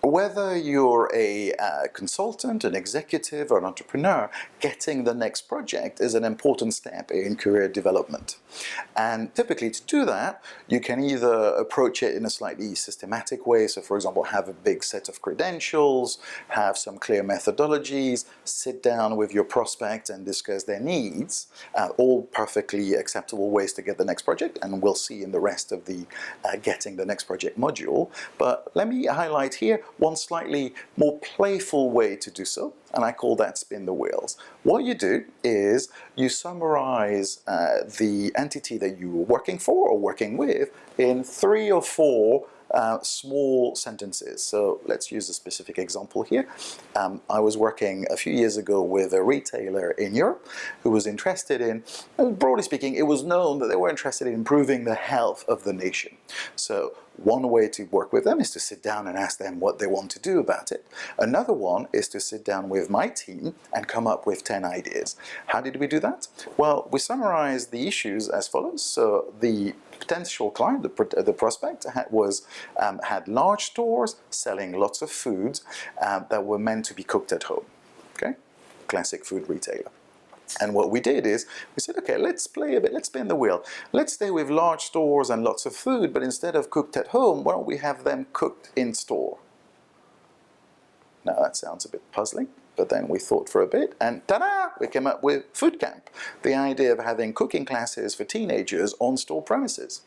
Whether you're a consultant, an executive, or an entrepreneur, getting the next project is an important step in career development. And typically to do that, you can either approach it in a slightly systematic way, so for example, have a big set of credentials, have some clear methodologies, sit down with your prospect and discuss their needs, all perfectly acceptable ways to get the next project, and we'll see in the rest of the getting the next project module. But let me highlight here one slightly more playful way to do so, and I call that spin the wheels. What you do is you summarize the entity that you're working for or working with in 3 or 4 small sentences. So let's use a specific example here. I was working a few years ago with a retailer in Europe who was interested in, broadly speaking, it was known that they were interested in improving the health of the nation. So one way to work with them is to sit down and ask them what they want to do about it. Another one is to sit down with my team and come up with 10 ideas. How did we do that? Well, we summarized the issues as follows. So the potential client, the prospect, had large stores selling lots of foods that were meant to be cooked at home. Okay, classic food retailer. And what we did is, we said, okay, let's play a bit, let's spin the wheel. Let's stay with large stores and lots of food, but instead of cooked at home, why don't we have them cooked in store? Now that sounds a bit puzzling, but then we thought for a bit, and ta-da! We came up with Food Camp, the idea of having cooking classes for teenagers on store premises.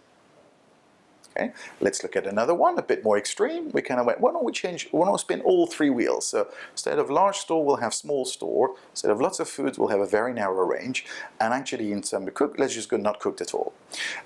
Okay, let's look at another one, a bit more extreme. We kind of went, why don't we spin all 3 wheels? So instead of large store, we'll have small store. Instead of lots of foods, we'll have a very narrow range. And actually, in terms of cook, let's just go not cooked at all.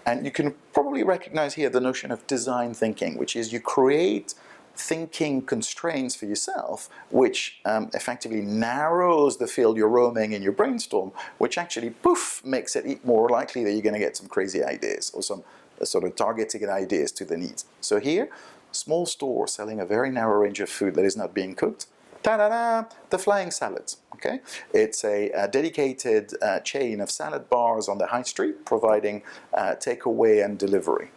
And you can probably recognize here the notion of design thinking, which is you create thinking constraints for yourself, which effectively narrows the field you're roaming in your brainstorm, which actually, poof, makes it more likely that you're going to get some crazy ideas or some sort of targeted ideas to the needs. So here, small store selling a very narrow range of food that is not being cooked. Ta-da-da! The Flying Salads. Okay, it's a dedicated chain of salad bars on the high street, providing takeaway and delivery.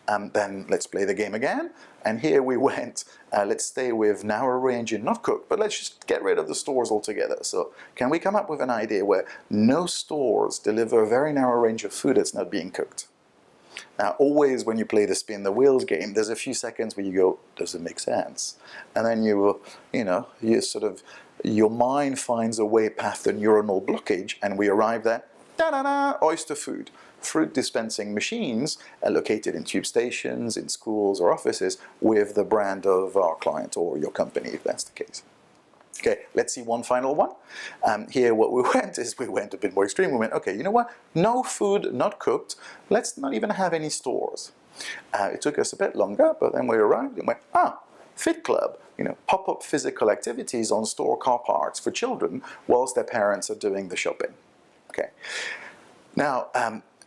Then let's play the game again. And here we went, let's stay with narrow range and not cooked, but let's just get rid of the stores altogether. So can we come up with an idea where no stores deliver a very narrow range of food that's not being cooked? Now, always when you play the spin the wheels game, there's a few seconds where you go, does it make sense? And then you sort of, your mind finds a way past the neuronal blockage, and we arrive at, ta-da-da, oyster food. Fruit dispensing machines located in tube stations, in schools or offices with the brand of our client or your company, if that's the case. Okay, let's see one final one. Here what we went a bit more extreme. We went, okay, you know what? No food, not cooked. Let's not even have any stores. It took us a bit longer, but then we arrived and went, Fit Club, pop-up physical activities on store car parks for children whilst their parents are doing the shopping. Okay. Now,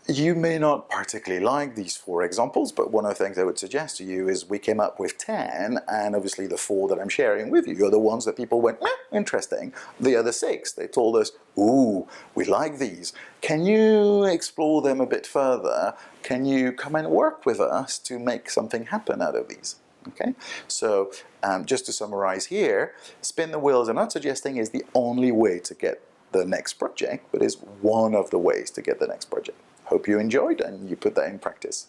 you may not particularly like these 4 examples, but one of the things I would suggest to you is we came up with 10, and obviously the 4 that I'm sharing with you are the ones that people went, interesting. The other 6, they told us, ooh, we like these. Can you explore them a bit further? Can you come and work with us to make something happen out of these? Okay, so just to summarize here, spin the wheels I'm not suggesting is the only way to get the next project, but is one of the ways to get the next project. Hope you enjoyed and you put that in practice.